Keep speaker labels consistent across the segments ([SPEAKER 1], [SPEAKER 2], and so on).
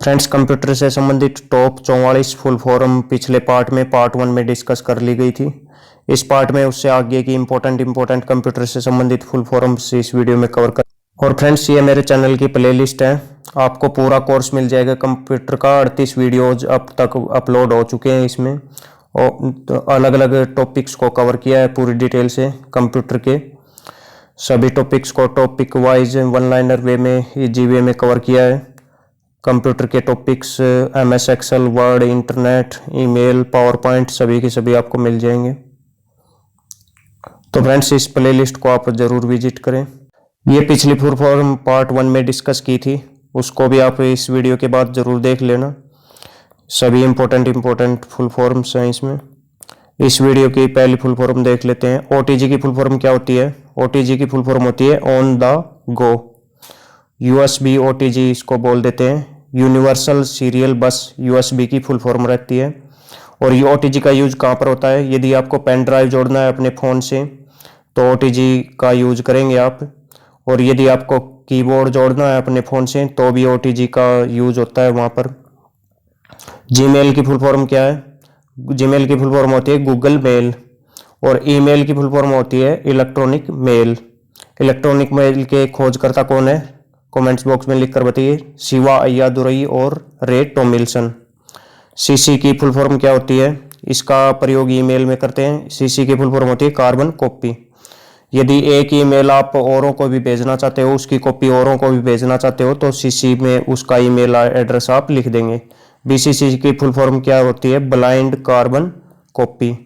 [SPEAKER 1] Friends, computer से संबंधित top 44 full form पिछले पार्ट 1 में डिस्कस कर ली गई थी। इस पार्ट में उससे आगे की इंपॉर्टेंट कंप्यूटर से संबंधित फुल फॉर्म्स इस वीडियो में कवर कर। और फ्रेंड्स, ये मेरे चैनल की प्लेलिस्ट है। आपको पूरा कोर्स मिल जाएगा कंप्यूटर का। 38 वीडियोज अब तक अपलोड हो चुके हैं इसमें, और अलग अलग टॉपिक्स को कवर किया है पूरी डिटेल से। कंप्यूटर के सभी टॉपिक्स को topic wise one liner way में, इजी वे में कवर किया है। कंप्यूटर के topics MS Excel, Word, internet, email, PowerPoint सभी के सभी आपको मिल जाएंगे। तो फ्रेंड्स, इस प्लेलिस्ट को आप ज़रूर विजिट करें। ये पिछली फुल फॉर्म पार्ट 1 में डिस्कस की थी, उसको भी आप इस वीडियो के बाद ज़रूर देख लेना। सभी इंपॉर्टेंट फुल फॉर्म्स हैं इसमें। इस वीडियो की पहली फुल फॉर्म देख लेते हैं। OTG की फुल फॉर्म क्या होती है? OTG की फुल फॉर्म होती है on the go. USB OTG इसको बोल देते हैं। यूनिवर्सल सीरियल बस USB की फुल फॉर्म रहती है। और ये OTG का यूज कहाँ पर होता है? यदि आपको पेन ड्राइव जोड़ना है अपने फ़ोन से तो OTG का यूज करेंगे आप। और यदि आपको कीबोर्ड जोड़ना है अपने फ़ोन से तो भी OTG का यूज होता है वहाँ पर। जीमेल की फुल फॉर्म क्या है? जीमेल की फुल फॉर्म होती है गूगल मेल। और ईमेल की फुल फॉर्म होती है इलेक्ट्रॉनिक मेल। इलेक्ट्रॉनिक मेल के खोजकर्ता कौन है? कमेंट्स बॉक्स में लिखकर बताइए। शिवा अय्यादुरई और रे टॉमिल्सन। CC की फुल फॉर्म क्या होती है? इसका प्रयोग ईमेल में करते हैं। CC की फुल फॉर्म होती है कार्बन कॉपी। यदि एक ईमेल आप औरों को भी भेजना चाहते हो, उसकी कॉपी औरों को भी भेजना चाहते हो तो CC में उसका ईमेल एड्रेस आप लिख देंगे। BCC की फुल फॉर्म क्या होती है? Blind carbon copy.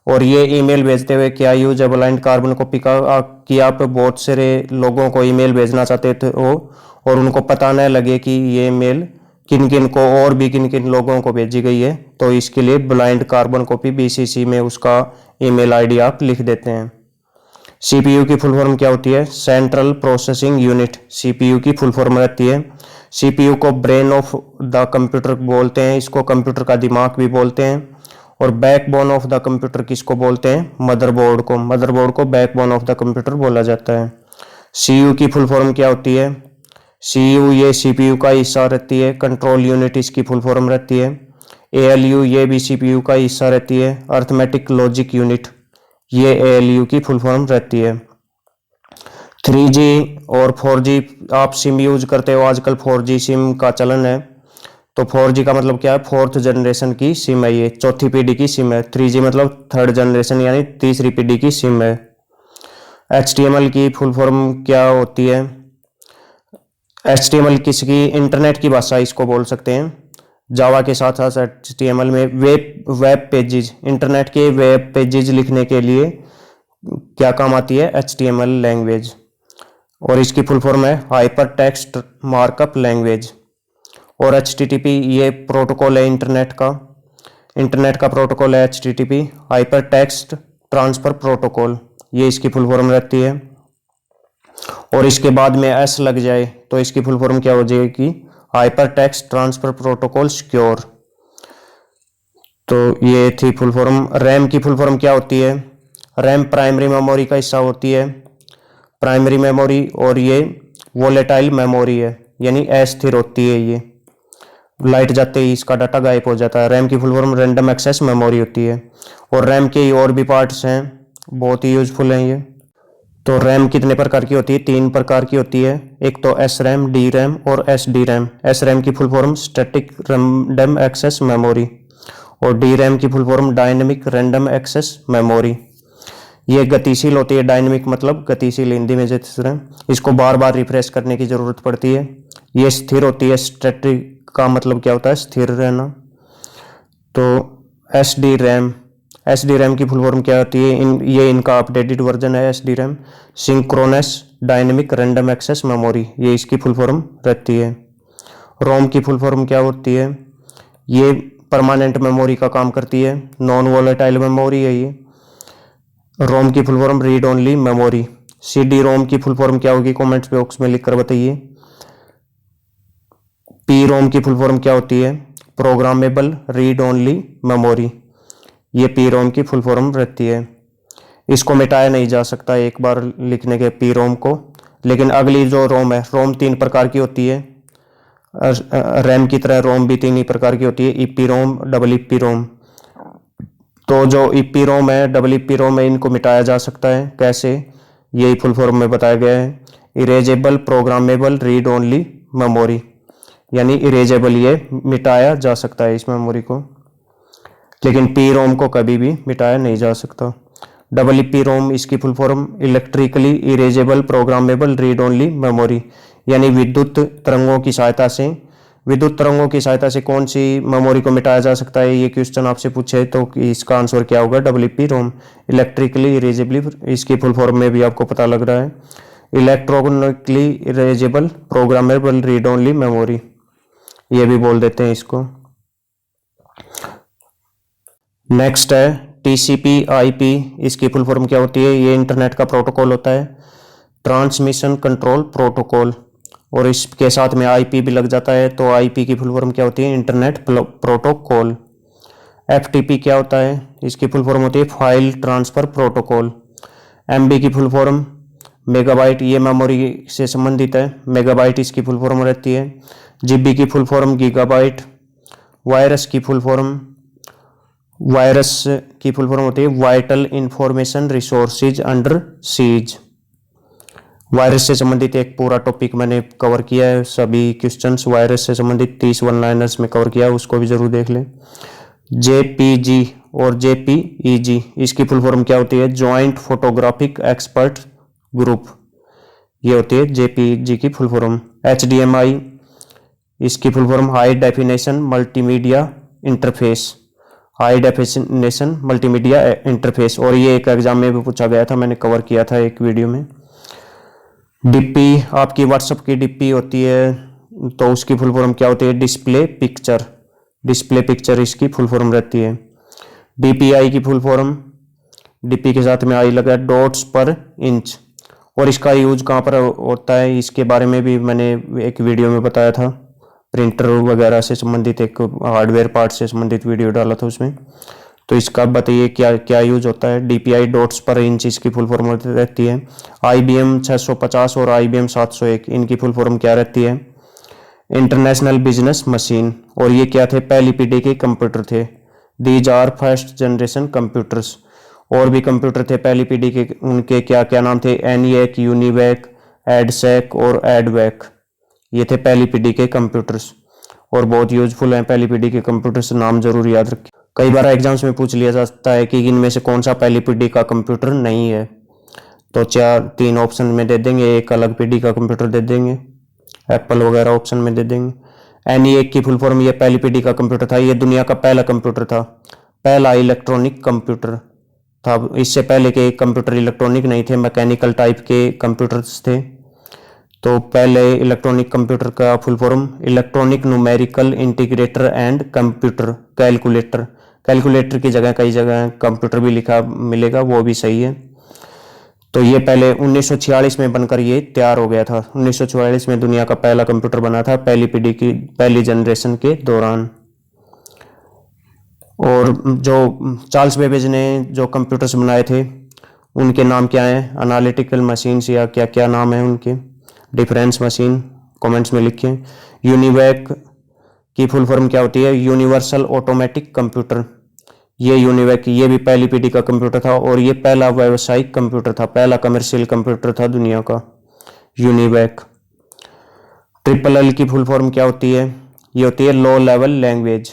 [SPEAKER 1] और ये ईमेल भेजते हुए क्या यूज है ब्लाइंड कार्बन कॉपी का? कि आप बहुत सारे लोगों को ईमेल भेजना चाहते हो और उनको पता न लगे कि ये मेल किन किन को और भी किन किन लोगों को भेजी गई है, तो इसके लिए ब्लाइंड कार्बन कॉपी BCC में उसका ईमेल ID आप लिख देते हैं। CPU की फुल फॉर्म क्या होती है? Central processing unit. CPU की फुल फॉर्म रहती है। CPU को ब्रेन ऑफ द कंप्यूटर बोलते हैं, इसको कंप्यूटर का दिमाग भी बोलते हैं। और बैकबोन ऑफ द कंप्यूटर किसको बोलते हैं? मदरबोर्ड को। मदरबोर्ड को बैकबोन ऑफ द कंप्यूटर बोला जाता है। CU की फुल फॉर्म क्या होती है? CU ये CPU का हिस्सा रहती है। कंट्रोल यूनिट इसकी फुल फॉर्म रहती है। ALU ये भी CPU का हिस्सा रहती है। अर्थमेटिक लॉजिक यूनिट ये ALU की फुल फॉर्म रहती है। 3G और 4G आप सिम यूज करते हो आजकल। 4G सिम का चलन है। तो 4G का मतलब क्या है? 4th जनरेशन की सिम है, ये 4थी पीढ़ी की सिम है। 3G मतलब 3rd जनरेशन यानी तीसरी पीढ़ी की सिम है। HTML की फुल फॉर्म क्या होती है? HTML किसकी? इंटरनेट की भाषा इसको बोल सकते हैं। जावा के साथ साथ HTML में वेब पेजेस, इंटरनेट के वेब पेजेस लिखने के लिए क्या काम आती है? HTML language. और इसकी फुल फॉर्म है हाइपर टेक्स्ट मार्कअप लैंग्वेज। और HTTP ये प्रोटोकॉल है इंटरनेट का प्रोटोकॉल है HTTP, hyper text transfer protocol, ये इसकी फुल फॉर्म रहती है। और इसके बाद में S लग जाए तो इसकी फुल फॉर्म क्या हो जाएगी? Hyper text transfer protocol secure. तो ये थी फुल फॉर्म। रैम की फुल फॉर्म क्या होती है? रैम प्राइमरी मेमोरी का हिस्सा होती है, प्राइमरी मेमोरी। और ये वोलेटाइल मेमोरी है, यानी अस्थिर होती है। ये लाइट जाते ही इसका डाटा गायब हो जाता है। रैम की full form random access memory होती है। और रैम के और भी पार्ट्स हैं, बहुत ही यूजफुल हैं ये। तो रैम कितने प्रकार की होती है? 3 प्रकार की होती है। एक तो SRAM, DRAM और SDRAM। SRAM की full form static random access memory. और DRAM की full form dynamic random access memory. ये गतिशील होती है। डायनेमिक मतलब गतिशील, हिंदी में जिस तरह इसको बार बार रिफ्रेश करने की जरूरत पड़ती है। ये स्थिर होती है। स्टैटिक का मतलब क्या होता है? स्थिर रहना। तो SDRAM की फुल फॉर्म क्या होती है? ये इनका अपडेटेड वर्जन है SDRAM, synchronous dynamic random access memory, ये इसकी फुल फॉर्म रहती है। रोम की फुल फॉर्म क्या होती है? ये परमानेंट मेमोरी का काम करती है, नॉन वोलेटाइल मेमोरी है ये। रोम की full form read only memory. CD-ROM की फुल फॉर्म क्या होगी? कमेंट्स बॉक्स में लिखकर बताइए। PROM की फुल फॉर्म क्या होती है? प्रोग्रामेबल रीड ओनली मेमोरी, ये PROM की फुल फॉर्म रहती है। इसको मिटाया नहीं जा सकता एक बार लिखने के PROM को। लेकिन अगली जो रोम है, रोम 3 प्रकार की होती है। रैम की तरह रोम भी 3 ही प्रकार की होती है, ईपी रोम, डबल ईपी रोम। तो जो ईपी रोम है, डबल ईपी रोम है, इनको मिटाया जा सकता है। कैसे? यही फुल फॉर्म में बताया गया है। Erasable programmable read only memory, यानी इरेजेबल, ये मिटाया जा सकता है इस मेमोरी को, लेकिन पी रोम को कभी भी मिटाया नहीं जा सकता। डबल ईपी रोम, इसकी full form electrically erasable programmable read only memory, यानी विद्युत तरंगों की सहायता से कौन सी मेमोरी को मिटाया जा सकता है, ये क्वेश्चन आपसे पूछे तो इसका आंसर क्या होगा? डबल ईपी रोम, इलेक्ट्रिकली इरेजेबली। इसकी फुल फॉर्म में भी आपको पता लग रहा है, electronically erasable programmable read only memory, ये भी बोल देते हैं इसको। नेक्स्ट है टीसीपी आईपी, इसकी फुल फॉर्म क्या होती है? ये इंटरनेट का प्रोटोकॉल होता है, ट्रांसमिशन कंट्रोल प्रोटोकॉल, और इसके साथ में आईपी भी लग जाता है। तो आईपी की फुल फॉर्म क्या होती है? Internet protocol. एफटीपी क्या होता है? इसकी फुल फॉर्म होती है फाइल ट्रांसफर प्रोटोकॉल। एमबी की फुल फॉर्म मेगाबाइट, ये मेमोरी से संबंधित है, मेगाबाइट इसकी फुल फॉर्म रहती है। जीबी की फुल फॉर्म गीगाबाइट। वायरस की फुल फॉर्म होती है vital information resources under seize. Virus से संबंधित एक पूरा टॉपिक मैंने कवर किया है, सभी क्वेश्चंस वायरस से संबंधित 30 वन लाइनर्स में कवर किया है, उसको भी जरूर देख लें। जेपीजी और जेपीईजी, इसकी फुल फॉर्म क्या होती है? जॉइंट फोटोग्राफिक एक्सपर्ट ग्रुप, ये होती है जेपीईजी की फुल फॉर्म। एचडीएमआई, इसकी full form high definition multimedia interface, high definition multimedia interface, और ये एक एग्जाम में भी पूछा गया था, मैंने कवर किया था एक वीडियो में। डिप्पी, आपकी व्हाट्सएप की डिप्पी होती है, तो उसकी फुल फॉर्म क्या होती है? डिस्प्ले पिक्चर, डिस्प्ले पिक्चर इसकी फुल फॉर्म रहती है। डीपीआई की फुल फॉर्म, डीपी के साथ में आई लगा, डॉट्स पर इंच, और इसका यूज कहाँ पर होता है, इसके बारे में भी मैंने एक वीडियो में बताया था, प्रिंटर वगैरह से संबंधित एक हार्डवेयर पार्ट से संबंधित वीडियो डाला था उसमें। तो इसका बताइए क्या क्या यूज होता है? डीपीआई डॉट्स पर इंच, इसकी फुल फॉर्म रहती है। आईबीएम 650 और आईबीएम 701, इनकी फुल फॉर्म क्या रहती है? इंटरनेशनल बिजनेस मशीन, और ये क्या थे? पहली पीढ़ी के कंप्यूटर थे। These are first generation computers, और भी कंप्यूटर थे पहली पीढ़ी के, उनके क्या क्या नाम थे? एनिएक, यूनिवैक, एडसेक और एडवैक, ये थे पहली पीढ़ी के कंप्यूटर्स, और बहुत यूजफुल हैं पहली पीढ़ी के कंप्यूटर्स, नाम जरूर याद रखें। कई बार एग्जाम्स में पूछ लिया जाता है कि इनमें से कौन सा पहली पीढ़ी का कंप्यूटर नहीं है, तो 3 ऑप्शन में दे देंगे, एक अलग पीढ़ी का कंप्यूटर दे देंगे, एप्पल वगैरह ऑप्शन में दे देंगे। एनिएक की फुल फॉर्म, ये पहली पीढ़ी का कंप्यूटर था, ये दुनिया का पहला कंप्यूटर था, पहला इलेक्ट्रॉनिक कंप्यूटर था। इससे पहले के कंप्यूटर इलेक्ट्रॉनिक नहीं थे, मैकेनिकल टाइप के कंप्यूटर्स थे। तो पहले इलेक्ट्रॉनिक कंप्यूटर का full form electronic numerical integrator and computer calculator, calculator की जगह कई जगह कंप्यूटर भी लिखा मिलेगा, वो भी सही है। तो ये पहले 1946 में बनकर ये तैयार हो गया था, 1944 में दुनिया का पहला कंप्यूटर बना था, पहली पीढ़ी की पहली जनरेशन के दौरान। और जो चार्ल्स बेबेज ने जो कंप्यूटर्स बनाए थे उनके नाम क्या हैं? एनालिटिकल मशीन्स, या क्या क्या नाम है उनके? डिफरेंस मशीन, कमेंट्स में लिखें। यूनिवैक की फुल फॉर्म क्या होती है? यूनिवर्सल ऑटोमेटिक कंप्यूटर, ये यूनिवैक, ये भी पहली पीढ़ी का कंप्यूटर था, और ये पहला व्यावसायिक कंप्यूटर था, पहला कमर्शियल कंप्यूटर था दुनिया का, यूनिवैक। ट्रिपल एल की फुल फॉर्म क्या होती है? ये होती है low level language,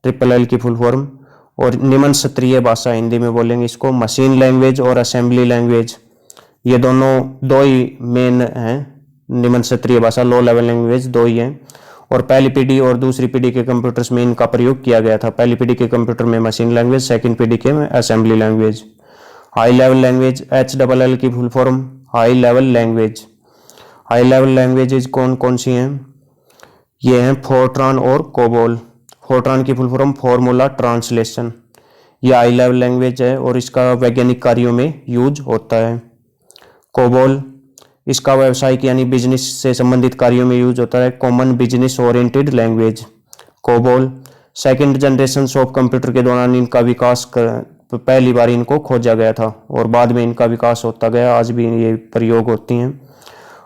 [SPEAKER 1] triple L की फुल फॉर्म। और निम्न स्तरीय भाषा, हिंदी में बोलेंगे इसको, मशीन लैंग्वेज और असेंबली लैंग्वेज, ये दोनों दो ही मेन हैं, निम्न स्तरीय भाषा, लो लेवल लैंग्वेज दो ही हैं। और पहली पीढ़ी और दूसरी पीढ़ी के कंप्यूटर्स में इनका प्रयोग किया गया था, पहली पीढ़ी के कंप्यूटर में मशीन लैंग्वेज, सेकंड पीढ़ी के में assembly language. High level language, HLL की full form high level language. High level languages कौन कौन सी हैं? ये हैं फोर्ट्रान और कोबोल। फोर्ट्रान की फुल फॉर्म फॉर्मूला ट्रांसलेशन, ये हाई लेवल लैंग्वेज है और इसका वैज्ञानिक कार्यों में यूज होता है। कोबोल, इसका व्यवसायिक यानी बिजनेस से संबंधित कार्यों में यूज होता है, common business oriented language COBOL. Second generation of computer के दौरान इनका विकास पहली बार इनको खोजा गया था और बाद में इनका विकास होता गया, आज भी ये प्रयोग होती हैं।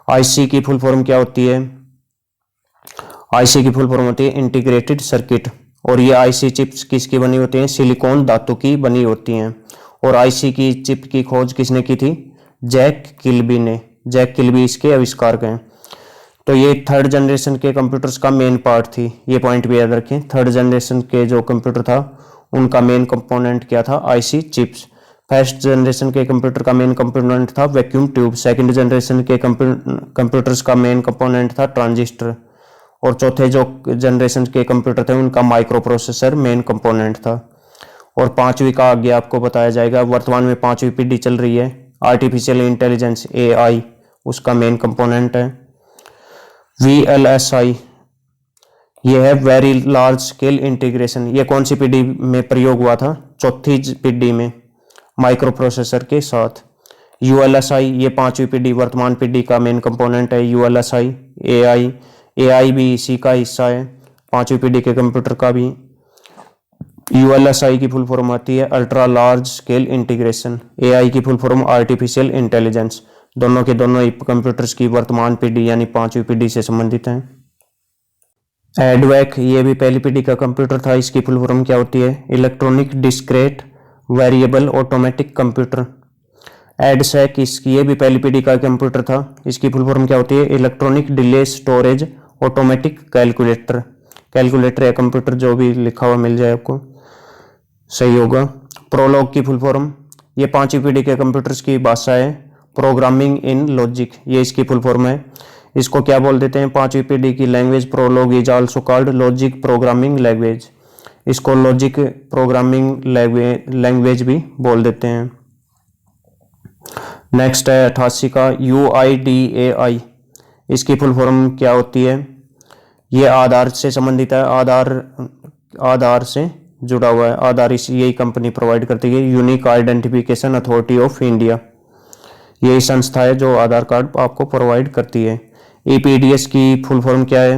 [SPEAKER 1] आईसी की फुल फॉर्म क्या होती है? आईसी की फुल फॉर्म होती है इंटीग्रेटेड सर्किट। और ये आईसी चिप्स किसकी बनी होती हैं? सिलिकॉन धातु की बनी होती हैं। और आईसी की चिप की खोज किसने की थी? जैक किल्बी ने। जैक किल्बी इसके आविष्कारक हैं। तो ये थर्ड जनरेशन के कंप्यूटर्स का मेन पार्ट थी, ये पॉइंट भी याद रखें। थर्ड जनरेशन के जो कंप्यूटर था उनका मेन कंपोनेंट क्या था? IC chips. फर्स्ट जनरेशन के कंप्यूटर का मेन कंपोनेंट था वैक्यूम ट्यूब। सेकंड जनरेशन के कंप्यूटर्स का मेन कंपोनेंट था ट्रांजिस्टर। और चौथे जो जनरेशन के कंप्यूटर थे उनका माइक्रो प्रोसेसर मेन कंपोनेंट था। और पांचवी का आगे आपको बताया जाएगा। वर्तमान में पांचवी पीढ़ी चल रही है, आर्टिफिशियल इंटेलिजेंस एआई, उसका मेन कंपोनेंट है VLSI। ये है वेरी लार्ज स्केल इंटीग्रेशन। ये कौन सी पीढ़ी में प्रयोग हुआ था? चौथी पीढ़ी में, माइक्रो प्रोसेसर के साथ। ULSI ये पांचवी पीढ़ी, वर्तमान पीढ़ी का मेन कंपोनेंट है ULSI। AI भी इसी का हिस्सा है, पांचवी पीढ़ी के कंप्यूटर का भी। ULSI की फुल फॉर्म आती है ultra large scale integration. AI की फुल फॉर्म आर्टिफिशियल इंटेलिजेंस। दोनों के दोनों ही कंप्यूटर्स की वर्तमान पीढ़ी यानी पांचवी पीढ़ी से संबंधित हैं। एडवैक ये भी पहली पीढ़ी का कंप्यूटर था। इसकी फुल फॉर्म क्या होती है? Electronic discrete variable automatic computer. EDSAC इसकी ये भी पहली पीढ़ी का कंप्यूटर था। इसकी फुल फॉर्म क्या होती है? Electronic delay storage automatic calculator. Calculator या कंप्यूटर जो भी लिखा हुआ मिल जाए आपको सही होगा। प्रोलॉग की फुल फॉर्म, ये पांचवी पीढ़ी के कंप्यूटर्स की भाषा है प्रोग्रामिंग इन लॉजिक, ये इसकी फुल फॉर्म है। इसको क्या बोल देते हैं? पांचवी पीढ़ी की language Prolog is also called logic programming language. इसको लॉजिक प्रोग्रामिंग लैंग्वेज भी बोल देते हैं। नेक्स्ट है 88 का UIDAI। इसकी फुल फॉर्म क्या होती है? ये आधार से संबंधित है, आधार से जुड़ा हुआ है। आधार यही कंपनी प्रोवाइड करती है, unique identification authority of India. यही संस्था है जो आधार कार्ड आपको प्रोवाइड करती है। EPDS की फुल फॉर्म क्या है?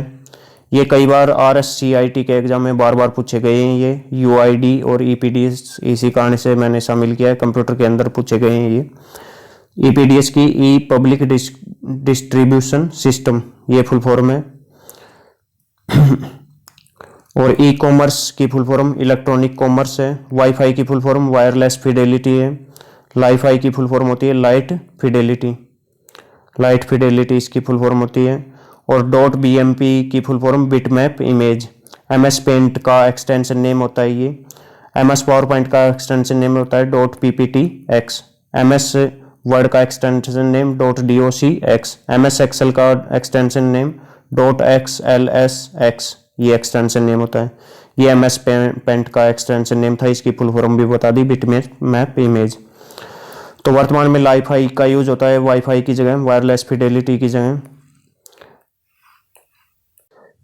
[SPEAKER 1] ये कई बार RSCIT के एग्जाम में बार बार पूछे गए हैं। ये UID और EPDS इसी कारण से मैंने शामिल किया है, कंप्यूटर के अंदर पूछे गए हैं ये। EPDS की ई पब्लिक डिस्ट्रीब्यूशन सिस्टम, ये फुल फॉर्म है। और ई कॉमर्स की फुल फॉर्म इलेक्ट्रॉनिक कॉमर्स है। वाईफाई की फुल फॉर्म वायरलेस फिडेलिटी है। लाईफाई की फुल फॉर्म होती है लाइट फिडेलिटी। लाइट फिडेलिटी इसकी फुल फॉर्म होती है। और .bmp की full form bitmap image. MS Paint का एक्सटेंशन नेम होता है ये। MS पावर पॉइंट का एक्सटेंशन नेम होता है .pptx। MS वर्ड का extension name .docx। MS Excel का एक्सटेंशन नेम .xlsx, ये एक्सटेंशन नेम होता है। ये MS पेंट का एक्सटेंशन नेम था, इसकी फुल फॉर्म भी बता दी बिटमैप इमेज। तो वर्तमान में लाईफाई का यूज होता है वाईफाई की जगह, वायरलेस फिडेलिटी की जगह।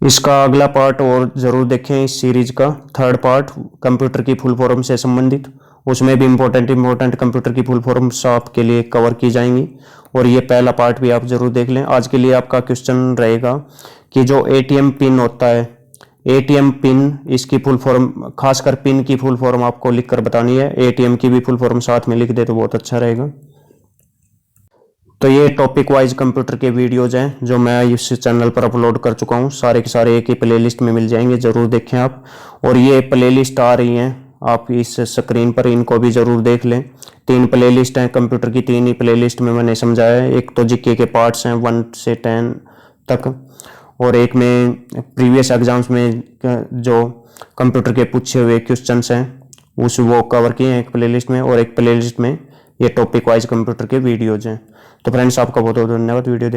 [SPEAKER 1] इसका अगला पार्ट और जरूर देखें इस सीरीज का, थर्ड पार्ट कंप्यूटर की फुल फॉर्म से संबंधित। उसमें भी इंपॉर्टेंट कंप्यूटर की फुल फॉर्म्स आपके लिए कवर की जाएंगी। और ये पहला पार्ट भी आप जरूर देख लें। आज के लिए आपका क्वेश्चन रहेगा कि जो ATM पिन होता है, ATM पिन, इसकी फुल फॉर्म, खासकर पिन की फुल फॉर्म आपको लिखकर बतानी है। ATM की भी फुल फॉर्म साथ में लिख दे तो बहुत अच्छा रहेगा। तो ये टॉपिक वाइज कंप्यूटर के वीडियोज हैं जो मैं इस चैनल पर अपलोड कर चुका हूँ। सारे के सारे एक ही प्लेलिस्ट में मिल जाएंगे, जरूर देखें आप। और ये प्लेलिस्ट आ रही हैं आप इस स्क्रीन पर, इनको भी जरूर देख लें। 3 प्लेलिस्ट हैं कंप्यूटर की, 3 ही प्लेलिस्ट में मैंने समझाया है। एक तो जीके के पार्ट्स हैं 1 से 10 तक, और एक में प्रीवियस एग्जाम्स में जो कंप्यूटर के पूछे हुए क्वेश्चंस हैं उस वो कवर किए हैं एक प्लेलिस्ट में, और एक प्लेलिस्ट में ये टॉपिक वाइज कंप्यूटर के वीडियोज हैं। तो फ्रेंड्स आपका बहुत बहुत धन्यवाद वीडियो